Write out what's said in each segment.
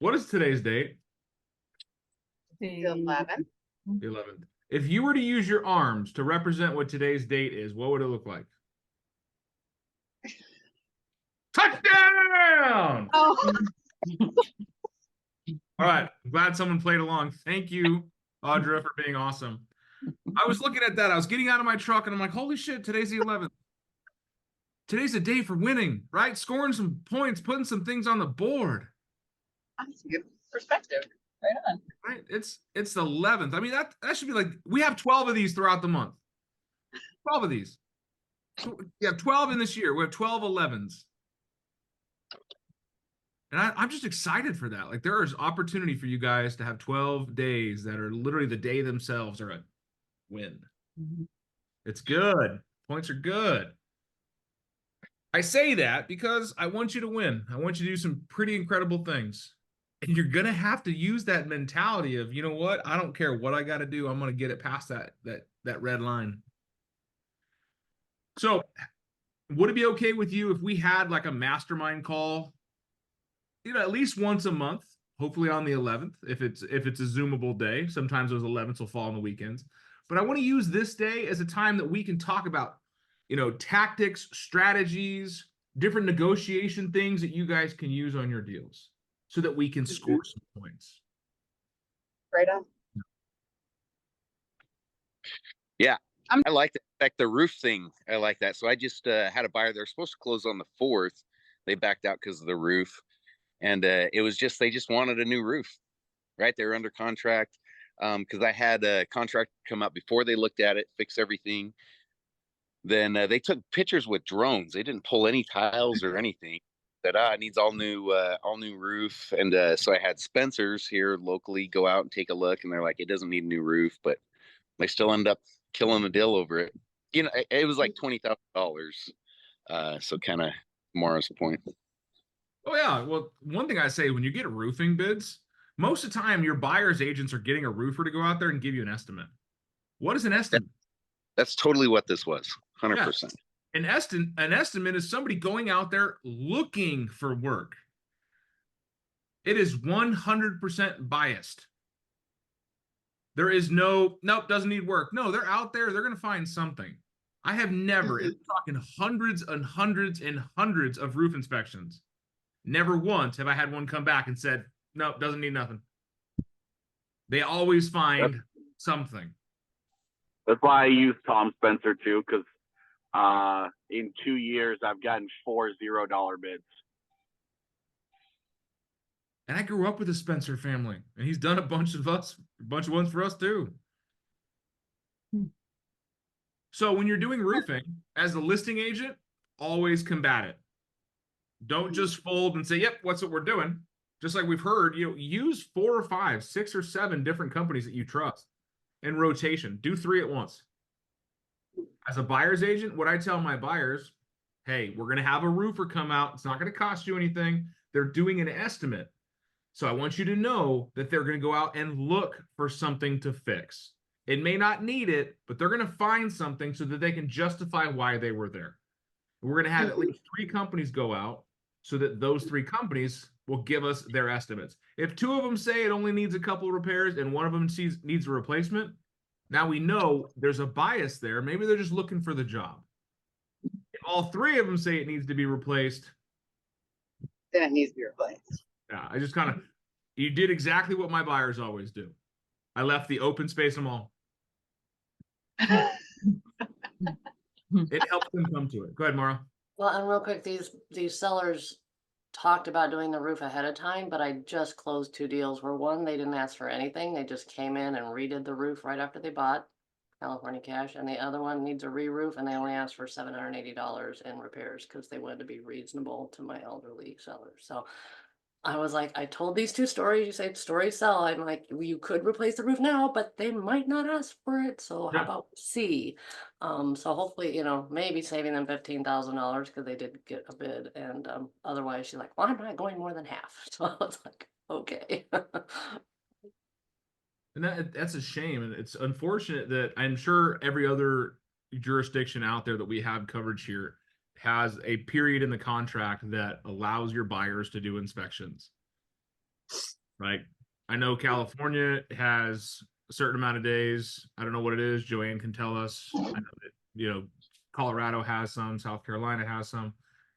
What is today's date? The 11th. The 11th. If you were to use your arms to represent what today's date is, what would it look like? Touchdown! Oh, All right. I'm glad someone played along. Thank you, Audra, for being awesome. I was looking at that. I was getting out of my truck and I'm like, holy shit, today's the 11th. Today's a day for winning, right? Scoring some points, putting some things on the board. that's a good perspective. Right on. Right? It's the 11th. I mean, that should be like, we have 12 of these throughout the month. 12 of these. So we have 12 in this year. We have 12 11s. And I'm just excited for that. Like, there is opportunity for you guys to have 12 days that are literally the day themselves are a win. It's good. Points are good. I say that because I want you to win. I want you to do some pretty incredible things. And you're going to have to use that mentality of, you know what? I don't care what I got to do. I'm going to get it past that red line. So would it be okay with you if we had like a mastermind call, at least once a month, hopefully on the 11th, if it's a Zoomable day. Sometimes those 11ths will fall on the weekends. But I want to use this day as a time that we can talk about, tactics, strategies, different negotiation things that you guys can use on your deals so that we can score some points. Right on. Yeah, I like that. Like the roof thing, I like that. So I just had a buyer. They're supposed to close on the 4th. They backed out because of the roof. And it was just, they just wanted a new roof, right? They were under contract because I had a contract come up before they looked at it, fix everything. Then they took pictures with drones. They didn't pull any tiles or anything. That it needs all new roof. And so I had Spencer's here locally go out and take a look, and they're like, it doesn't need a new roof, but they still end up killing the deal over it. It was like $20,000. So kind of Mara's point. Oh yeah. Well, one thing I say, when you get roofing bids, most of the time your buyer's agents are getting a roofer to go out there and give you an estimate. What is an estimate? That's totally what this was. 100%. Yeah. An estimate is somebody going out there looking for work. It is 100% biased. There is nope, doesn't need work. No, they're out there. They're going to find something. I have never, I'm talking hundreds and hundreds and hundreds of roof inspections. Never once have I had one come back and said, nope, doesn't need nothing. They always find something. That's why I use Tom Spencer too, because in 2 years I've gotten 4 $0 bids. And I grew up with the Spencer family, and he's done a bunch of ones for us too. So when you're doing roofing as a listing agent, always combat it. Don't just fold and say, yep, what's what we're doing. Just like we've heard, use 4 or 5, 6 or 7 different companies that you trust in rotation. Do 3 at once. As a buyer's agent, what I tell my buyers, hey, we're going to have a roofer come out. It's not going to cost you anything. They're doing an estimate. So I want you to know that they're going to go out and look for something to fix. It may not need it, but they're going to find something so that they can justify why they were there. We're going to have at least 3 companies go out so that those 3 companies will give us their estimates. If 2 of them say it only needs a couple of repairs and one of them needs a replacement, now we know there's a bias there. Maybe they're just looking for the job. If all 3 of them say it needs to be replaced, then it needs to be replaced. Yeah, I just you did exactly what my buyers always do. I left the open space them all. It helps them come to it. Go ahead, Mara. Well, and real quick, these sellers talked about doing the roof ahead of time, but I just closed 2 deals where one, they didn't ask for anything. They just came in and redid the roof right after they bought, California cash. And the other one needs a re-roof, and they only asked for $780 in repairs because they wanted to be reasonable to my elderly sellers. So I was like, I told these 2 stories, you say stories sell. I'm like, well, you could replace the roof now, but they might not ask for it. So how about C? So hopefully, maybe saving them $15,000 because they did get a bid. And otherwise she's like, well, I'm not going more than half. So I was like, okay. And that's a shame. And it's unfortunate that I'm sure every other jurisdiction out there that we have coverage here has a period in the contract that allows your buyers to do inspections. Like, I know California has a certain amount of days. I don't know what it is. Joanne can tell us. I know that, you know, Colorado has some, South Carolina has some.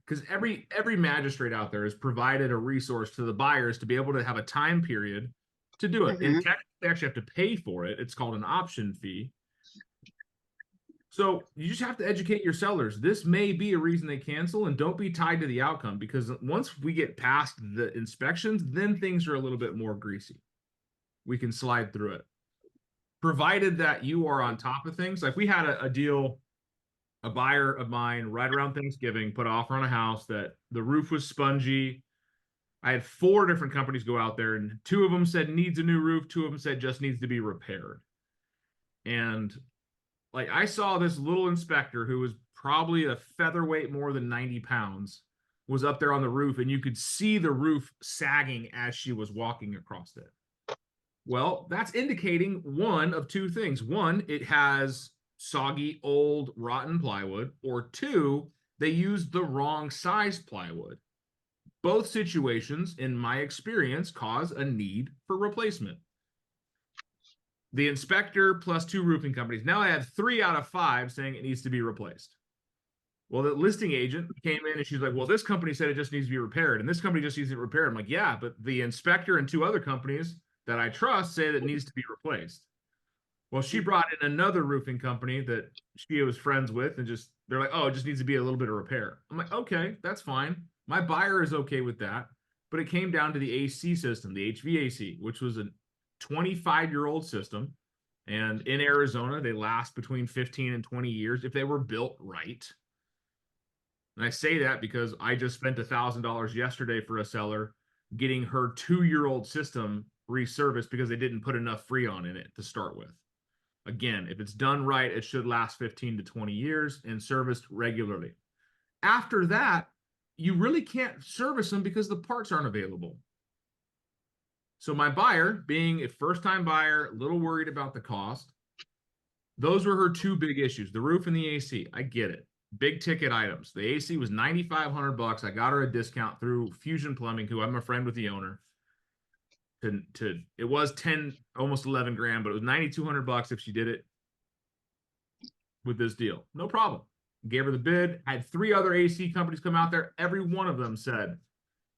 Because every magistrate out there has provided a resource to the buyers to be able to have a time period to do it. And technically they actually have to pay for it. It's called an option fee. So you just have to educate your sellers. This may be a reason they cancel, and don't be tied to the outcome, because once we get past the inspections, then things are a little bit more greasy. We can slide through it. Provided that you are on top of things. Like we had a deal, a buyer of mine right around Thanksgiving put an offer on a house that the roof was spongy. I had 4 different companies go out there, and 2 of them said needs a new roof. 2 of them said just needs to be repaired. And like I saw this little inspector who was probably a featherweight more than 90 pounds was up there on the roof, and you could see the roof sagging as she was walking across it. Well, that's indicating one of 2 things. One, it has soggy, old, rotten plywood, or 2, they used the wrong size plywood. Both situations, in my experience, cause a need for replacement. The inspector plus 2 roofing companies. Now I have 3 out of 5 saying it needs to be replaced. Well, the listing agent came in and she's like, well, this company said it just needs to be repaired, and this company just needs it repaired. I'm like, yeah, but the inspector and 2 other companies that I trust say that it needs to be replaced. Well, she brought in another roofing company that she was friends with, and just they're like, oh, it just needs to be a little bit of repair. I'm like, okay, that's fine. My buyer is okay with that. But it came down to the AC system, the HVAC, which was a 25-year-old system. And in Arizona, they last between 15 and 20 years if they were built right. And I say that because I just spent $1,000 yesterday for a seller getting her 2-year-old system reserviced because they didn't put enough Freon in it to start with. Again, if it's done right, it should last 15 to 20 years and serviced regularly. After that, you really can't service them because the parts aren't available. So my buyer, being a first-time buyer, a little worried about the cost, those were her 2 big issues, the roof and the AC. I get it. Big ticket items. The AC was $9,500. I got her a discount through Fusion Plumbing, who I'm a friend with the owner. It was 10, almost 11 grand, but it was $9,200 if she did it with this deal. No problem. Gave her the bid. Had 3 other AC companies come out there. Every one of them said,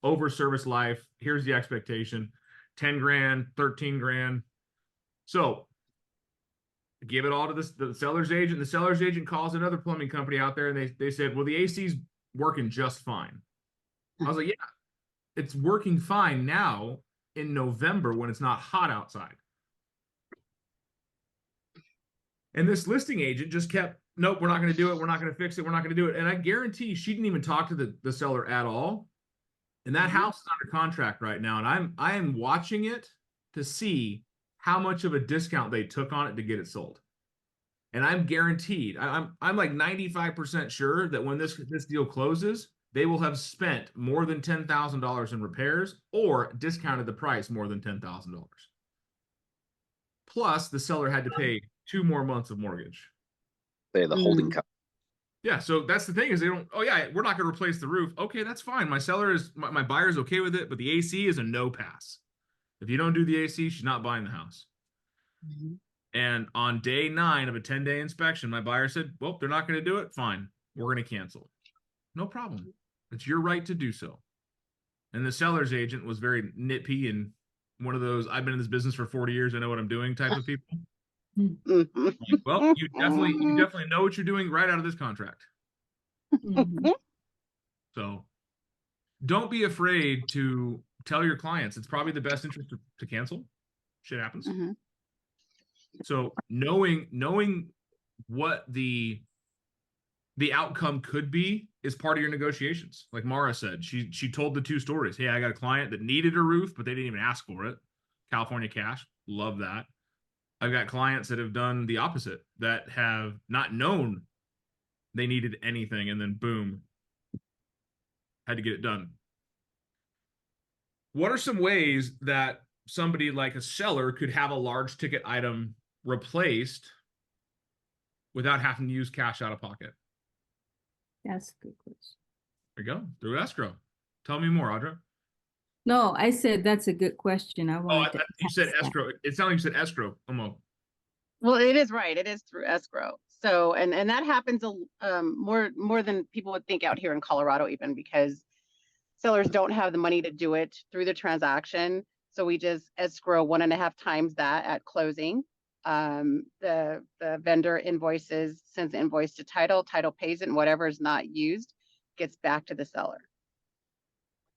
over service life, here's the expectation, 10 grand, 13 grand. So give it all to the seller's agent. The seller's agent calls another plumbing company out there, and they said, well, the AC's working just fine. I was like, yeah, it's working fine now in November when it's not hot outside. And this listing agent just kept, nope, we're not going to do it. We're not going to fix it. We're not going to do it. And I guarantee she didn't even talk to the seller at all. And that house is under contract right now. And I am watching it to see how much of a discount they took on it to get it sold. And I'm guaranteed, I'm like 95% sure that when this deal closes, they will have spent more than $10,000 in repairs or discounted the price more than $10,000. Plus, the seller had to pay 2 more months of mortgage. They the holding company. Yeah, so that's the thing is they don't, oh yeah, we're not going to replace the roof. Okay, that's fine. My seller is, my buyer's okay with it, but the AC is a no pass. If you don't do the AC, she's not buying the house. And on day 9 of a 10-day inspection, my buyer said, well, they're not going to do it. Fine. We're going to cancel. No problem. It's your right to do so. And the seller's agent was very nitpicky and one of those, I've been in this business for 40 years, I know what I'm doing type of people. Well, you definitely know what you're doing right out of this contract. So don't be afraid to tell your clients it's probably the best interest to cancel. Shit happens. So knowing what the outcome could be is part of your negotiations. Like Mara said, she told the 2 stories. Hey, I got a client that needed a roof, but they didn't even ask for it. California cash. Love that. I've got clients that have done the opposite, that have not known they needed anything, and then boom, had to get it done. What are some ways that somebody like a seller could have a large ticket item replaced without having to use cash out of pocket? That's a good question. There you go. Through escrow. Tell me more, Audra. No, I said that's a good question. I Oh, wanted to you said ask that. escrow. It sounded like you said escrow. Well, it is right. It is through escrow. So, and that happens more than people would think out here in Colorado, even because sellers don't have the money to do it through the transaction. So we just escrow 1.5 times that at closing. The vendor invoices, sends the invoice to title, title pays it, and whatever is not used gets back to the seller.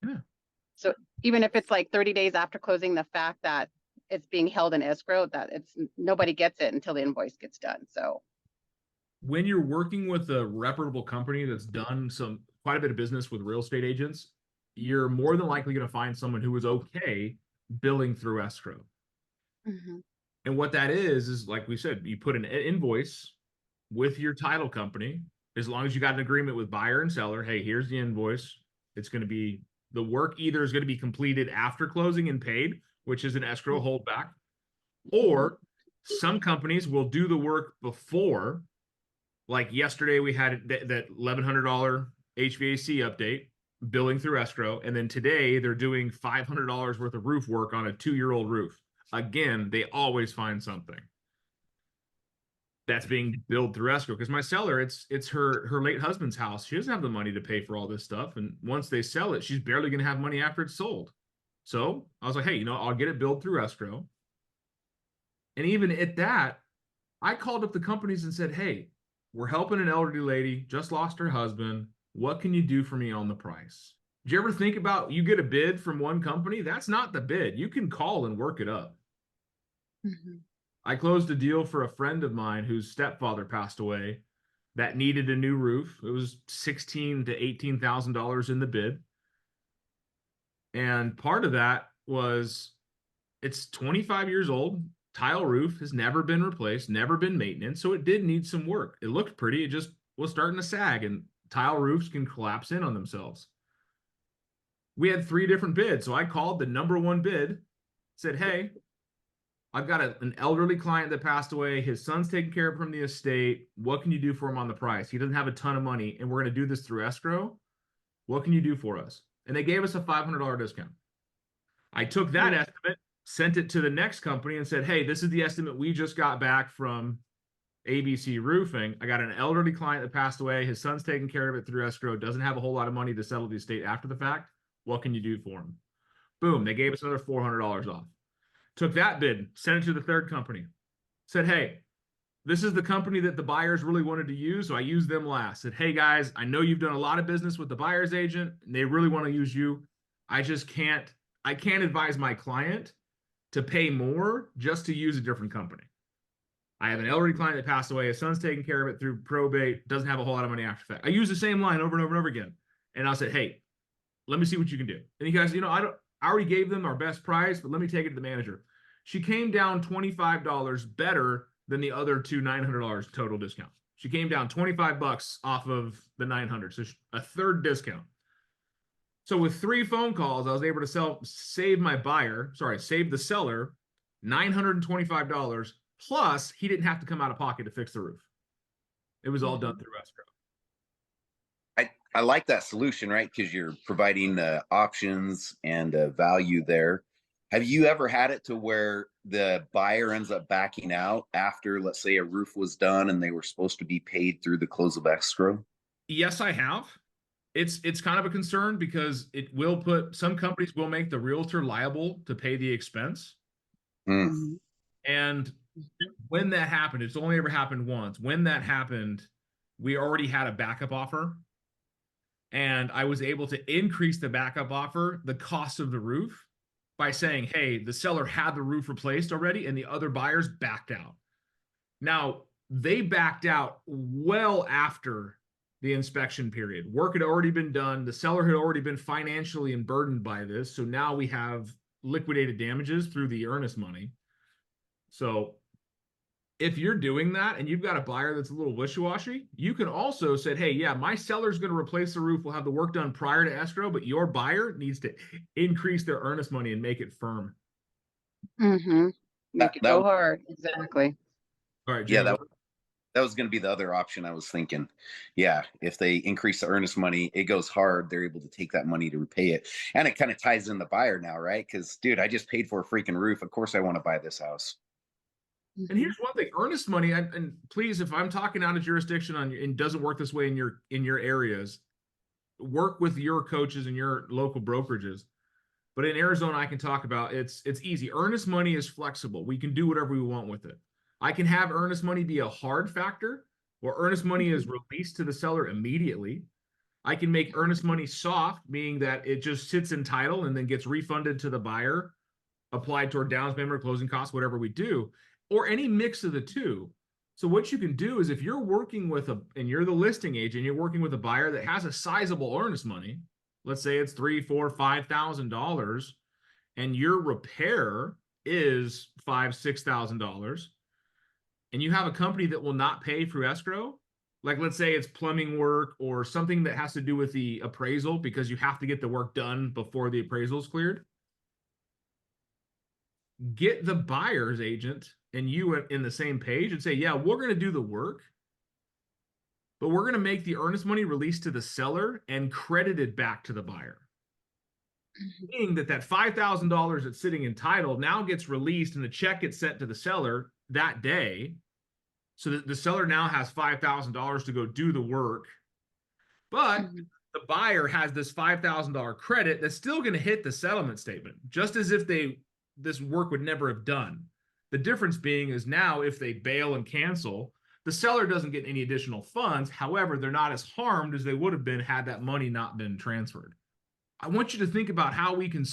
Yeah. So even if it's like 30 days after closing, the fact that it's being held in escrow, that it's nobody gets it until the invoice gets done. So When you're working with a reputable company that's done quite a bit of business with real estate agents, you're more than likely going to find someone who is okay billing through escrow. And what that is like we said, you put an invoice with your title company, as long as you got an agreement with buyer and seller. Hey, here's the invoice. It's going to be the work either is going to be completed after closing and paid, which is an escrow holdback, or some companies will do the work before. Like yesterday, we had that $1,100 HVAC update billing through escrow. And then today they're doing $500 worth of roof work on a 2-year-old roof. Again, they always find something that's being billed through escrow, because my seller, it's her late husband's house. She doesn't have the money to pay for all this stuff. And once they sell it, she's barely going to have money after it's sold. So I was like, hey, I'll get it billed through escrow. And even at that, I called up the companies and said, hey, we're helping an elderly lady, just lost her husband. What can you do for me on the price? Did you ever think about, you get a bid from one company? That's not the bid. You can call and work it up. I closed a deal for a friend of mine whose stepfather passed away that needed a new roof. It was $16,000 to $18,000 in the bid. And part of that was, it's 25 years old. Tile roof has never been replaced, never been maintenance. So it did need some work. It looked pretty. It just was starting to sag, and tile roofs can collapse in on themselves. We had 3 different bids. So I called the number one bid, said, hey, I've got an elderly client that passed away. His son's taking care of him from the estate. What can you do for him on the price? He doesn't have a ton of money, and we're going to do this through escrow. What can you do for us? And they gave us a $500 discount. I took that estimate, sent it to the next company and said, hey, this is the estimate we just got back from ABC Roofing. I got an elderly client that passed away. His son's taking care of it through escrow, doesn't have a whole lot of money to settle the estate after the fact. What can you do for him? Boom, they gave us another $400 off. Took that bid, sent it to the third company. Said, hey, this is the company that the buyers really wanted to use, so I used them last. Said, hey guys, I know you've done a lot of business with the buyer's agent, and they really want to use you. I can't advise my client to pay more just to use a different company. I have an elderly client that passed away. His son's taking care of it through probate, doesn't have a whole lot of money after that. I use the same line over and over and over again. And I said, hey, let me see what you can do. And you guys, I already gave them our best price, but let me take it to the manager. She came down $25 better than the other 2 $900 total discount. She came down $25 off of the 900, so a third discount. So with 3 phone calls, I was able to save the seller $925, plus he didn't have to come out of pocket to fix the roof. It was all done through escrow. I like that solution, right? Because you're providing options and value there. Have you ever had it to where the buyer ends up backing out after, let's say, a roof was done and they were supposed to be paid through the close of escrow? Yes, I have. It's kind of a concern because some companies will make the realtor liable to pay the expense. And when that happened, it's only ever happened once. When that happened, we already had a backup offer. And I was able to increase the backup offer, the cost of the roof, by saying, hey, the seller had the roof replaced already and the other buyers backed out. Now, they backed out well after the inspection period. Work had already been done. The seller had already been financially burdened by this. So now we have liquidated damages through the earnest money. So if you're doing that and you've got a buyer that's a little wishy-washy, you can also say, hey, yeah, my seller's going to replace the roof. We'll have the work done prior to escrow, but your buyer needs to increase their earnest money and make it firm. Make it go hard. Exactly. All right, Yeah, Jamie. That was going to be the other option I was thinking. Yeah, if they increase the earnest money, it goes hard. They're able to take that money to repay it. And it kind of ties in the buyer now, right? Because, dude, I just paid for a freaking roof. Of course I want to buy this house. And here's one thing: earnest money. And please, if I'm talking out of jurisdiction on and doesn't work this way in your areas, work with your coaches and your local brokerages. But in Arizona, I can talk about it's easy. Earnest money is flexible. We can do whatever we want with it. I can have earnest money be a hard factor, or earnest money is released to the seller immediately. I can make earnest money soft, meaning that it just sits in title and then gets refunded to the buyer, applied toward down payment or closing costs, whatever we do, or any mix of the two. So what you can do is if you're working with and you're the listing agent, you're working with a buyer that has a sizable earnest money, let's say it's $3,000, $4,000, $5,000, and your repair is $5,000, $6,000, and you have a company that will not pay through escrow, like let's say it's plumbing work or something that has to do with the appraisal because you have to get the work done before the appraisal is cleared, get the buyer's agent and you in the same page and say, yeah, we're going to do the work, but we're going to make the earnest money released to the seller and credited back to the buyer. Meaning that $5,000 that's sitting in title now gets released and the check gets sent to the seller that day. So that the seller now has $5,000 to go do the work. But the buyer has this $5,000 credit that's still going to hit the settlement statement, just as if this work would never have done. The difference being is now if they bail and cancel, the seller doesn't get any additional funds. However, they're not as harmed as they would have been had that money not been transferred. I want you to think about how we can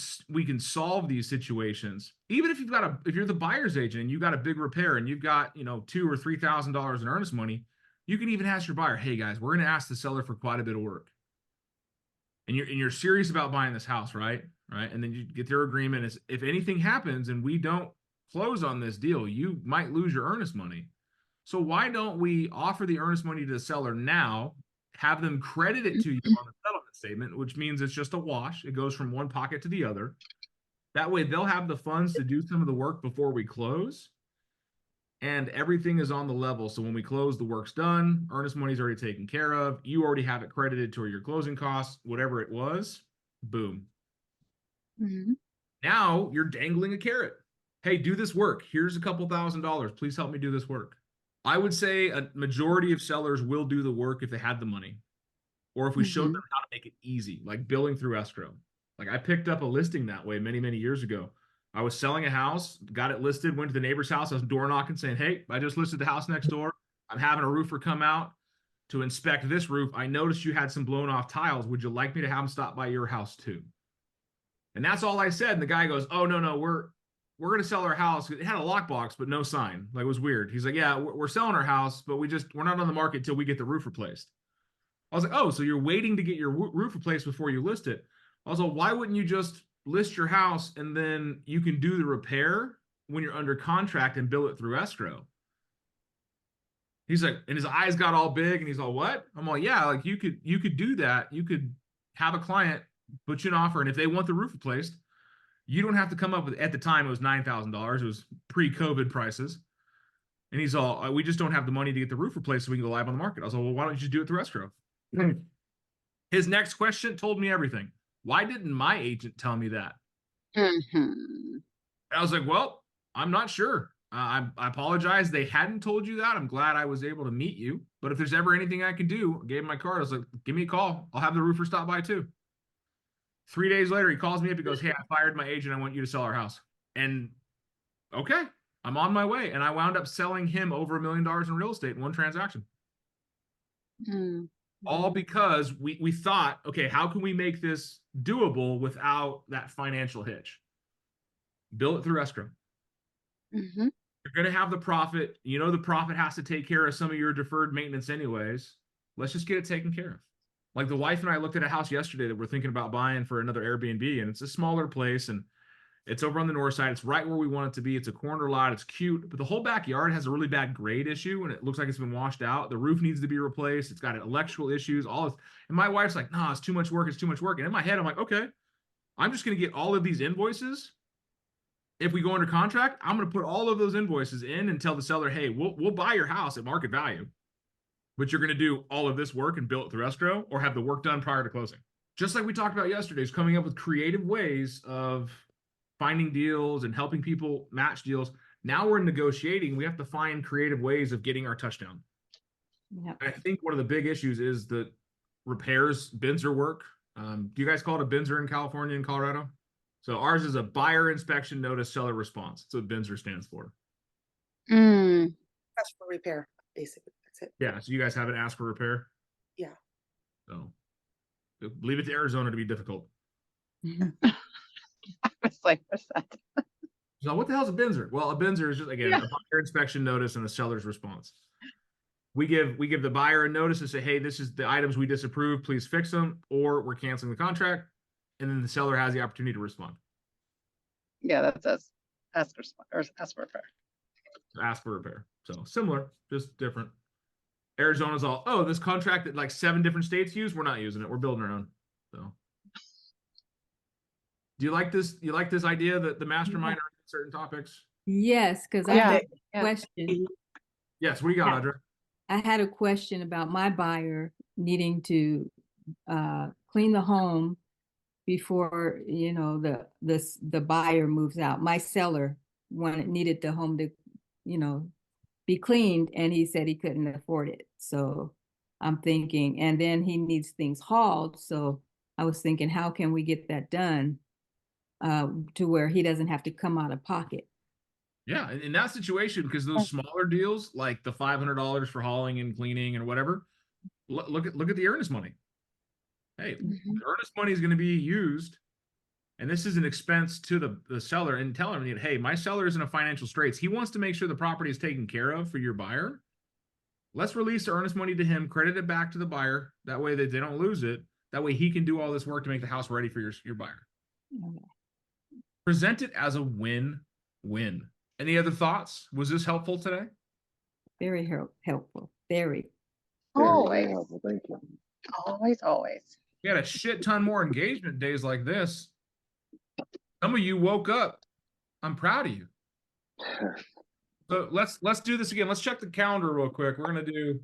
solve these situations. Even if if you're the buyer's agent and you've got a big repair and you've got, $2,000 or $3,000 in earnest money, you can even ask your buyer, hey guys, we're going to ask the seller for quite a bit of work. And you're serious about buying this house, right? Right. And then you get their agreement is if anything happens and we don't close on this deal, you might lose your earnest money. So why don't we offer the earnest money to the seller now, have them credit it to you on the settlement statement, which means it's just a wash. It goes from one pocket to the other. That way they'll have the funds to do some of the work before we close. And everything is on the level. So when we close, the work's done. Earnest money's already taken care of. You already have it credited to your closing costs, whatever it was. Boom. Now you're dangling a carrot. Hey, do this work. Here's a couple $1,000. Please help me do this work. I would say a majority of sellers will do the work if they had the money, or if we showed them how to make it easy, like billing through escrow. Like I picked up a listing that way many, many years ago. I was selling a house, got it listed, went to the neighbor's house. I was door knocking saying, hey, I just listed the house next door. I'm having a roofer come out to inspect this roof. I noticed you had some blown off tiles. Would you like me to have them stop by your house too? And that's all I said. And the guy goes, oh, no, we're going to sell our house. It had a lockbox, but no sign. Like it was weird. He's like, yeah, we're selling our house, but we're not on the market till we get the roof replaced. I was like, oh, so you're waiting to get your roof replaced before you list it. I was like, why wouldn't you just list your house and then you can do the repair when you're under contract and bill it through escrow? He's like, and his eyes got all big and he's all, what? I'm all, yeah, like you could do that. You could have a client put you an offer. And if they want the roof replaced, you don't have to come up with, at the time it was $9,000. It was pre-COVID prices. And he's all, we just don't have the money to get the roof replaced so we can go live on the market. I was like, well, why don't you just do it through escrow? His next question told me everything. Why didn't my agent tell me that? I was like, well, I'm not sure. I apologize. They hadn't told you that. I'm glad I was able to meet you. But if there's ever anything I can do, I gave him my card. I was like, give me a call. I'll have the roofer stop by too. 3 days later, he calls me up. He goes, hey, I fired my agent. I want you to sell our house. And okay, I'm on my way. And I wound up selling him over $1 million in real estate in one transaction. All because we thought, okay, how can we make this doable without that financial hitch? Bill it through escrow. You're going to have the profit. The profit has to take care of some of your deferred maintenance anyways. Let's just get it taken care of. Like the wife and I looked at a house yesterday that we're thinking about buying for another Airbnb, and it's a smaller place and it's over on the north side. It's right where we want it to be. It's a corner lot. It's cute, but the whole backyard has a really bad grade issue and it looks like it's been washed out. The roof needs to be replaced. It's got electrical issues, all this. And my wife's like, no, it's too much work. It's too much work. And in my head, I'm like, okay, I'm just going to get all of these invoices If we go under contract, I'm going to put all of those invoices in and tell the seller, hey, we'll buy your house at market value, but you're going to do all of this work and bill it through escrow or have the work done prior to closing. Just like we talked about yesterday, is coming up with creative ways of finding deals and helping people match deals. Now we're negotiating. We have to find creative ways of getting our touchdown. Yep. I think one of the big issues is the repairs, Binzer work. Do you guys call it a Binzer in California and Colorado? So ours is a buyer inspection notice seller response. That's what Binzer stands for. Mm. Ask for repair, basically. That's it. Yeah. So you guys haven't asked for repair? Yeah. So leave it to Arizona to be difficult. I was like, what's that? So what the hell is a Binzer? Well, a Binzer is just, again, a buyer inspection notice and a seller's response. We give the buyer a notice and say, hey, this is the items we disapprove, please fix them, or we're canceling the contract. And then the seller has the opportunity to respond. Yeah, that's us. Ask for repair. Ask for repair. So similar, just different. Arizona's all, oh, this contract that like 7 different states use, we're not using it. We're building our own. So do you like this? You like this idea that the mastermind are certain topics? Yes, because I Yeah. had a Yeah. question. Yes. What do you got, Audra? I had a question about my buyer needing to clean the home before, you know, the buyer moves out. My seller needed the home to, you know, be cleaned, and he said he couldn't afford it. So I'm thinking, and then he needs things hauled. So I was thinking, how can we get that done to where he doesn't have to come out of pocket? Yeah, in that situation, because those smaller deals, like the $500 for hauling and cleaning and whatever, look at the earnest money. Hey, the earnest money is going to be used, and this is an expense to the seller. And tell him, hey, my seller is in a financial straits. He wants to make sure the property is taken care of for your buyer. Let's release the earnest money to him, credit it back to the buyer. That way that they don't lose it. That way he can do all this work to make the house ready for your buyer. Okay. Present it as a win-win. Any other thoughts? Was this helpful today? Very helpful. Very. Always. Thank you. Always. We had a shit ton more engagement days like this. Some of you woke up. I'm proud of you. So let's do this again. Let's check the calendar real quick. We're gonna do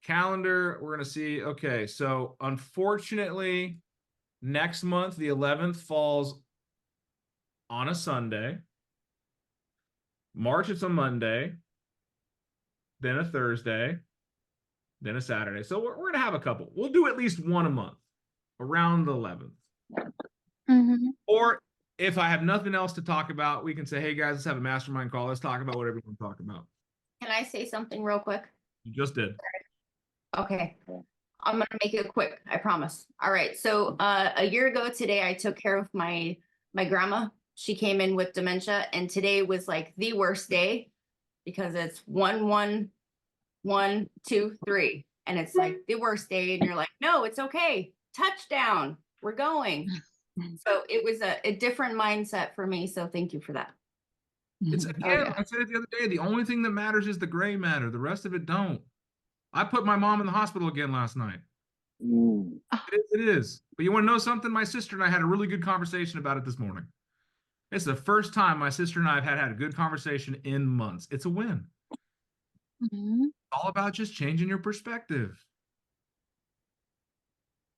calendar. We're gonna see. Okay, so unfortunately, next month, the 11th falls on a Sunday. March, it's a Monday, then a Thursday, then a Saturday. So we're going to have a couple. We'll do at least one a month around the 11th. Or if I have nothing else to talk about, we can say, hey, guys, let's have a mastermind call. Let's talk about whatever we want to talk about. Can I say something real quick? You just did. Okay. I'm going to make it quick. I promise. All right. So a year ago today, I took care of my grandma. She came in with dementia, and today was like the worst day because it's 1, 1, 1, 2, 3. And it's like the worst day. And you're like, no, it's okay. Touchdown. We're going. So it was a different mindset for me. So thank you for that. It's again, I said it the other day, the only thing that matters is the gray matter. The rest of it don't. I put my mom in the hospital again last night. It is. But you want to know something? My sister and I had a really good conversation about it this morning. It's the first time my sister and I have had a good conversation in months. It's a win. It's all about just changing your perspective.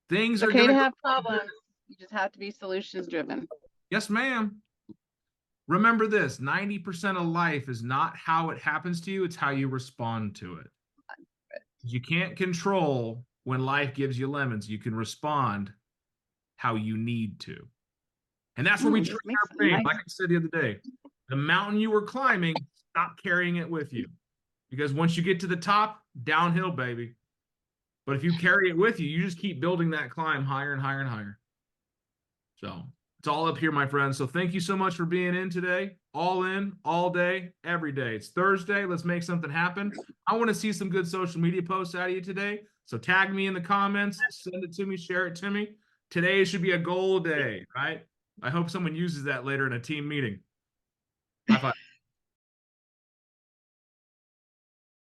Things are Okay going to have problems. You just have to be solutions driven. Yes, ma'am. Remember this, 90% of life is not how it happens to you, it's how you respond to it. You can't control when life gives you lemons. You can respond how you need to. And that's what we train our brain. Like I said the other day, the mountain you were climbing, stop carrying it with you. Because once you get to the top, downhill, baby. But if you carry it with you, you just keep building that climb higher and higher and higher. So it's all up here, my friends. So thank you so much for being in today. All in, all day, every day. It's Thursday. Let's make something happen. I want to see some good social media posts out of you today. So tag me in the comments, send it to me, share it to me. Today should be a goal day, right? I hope someone uses that later in a team meeting. High five.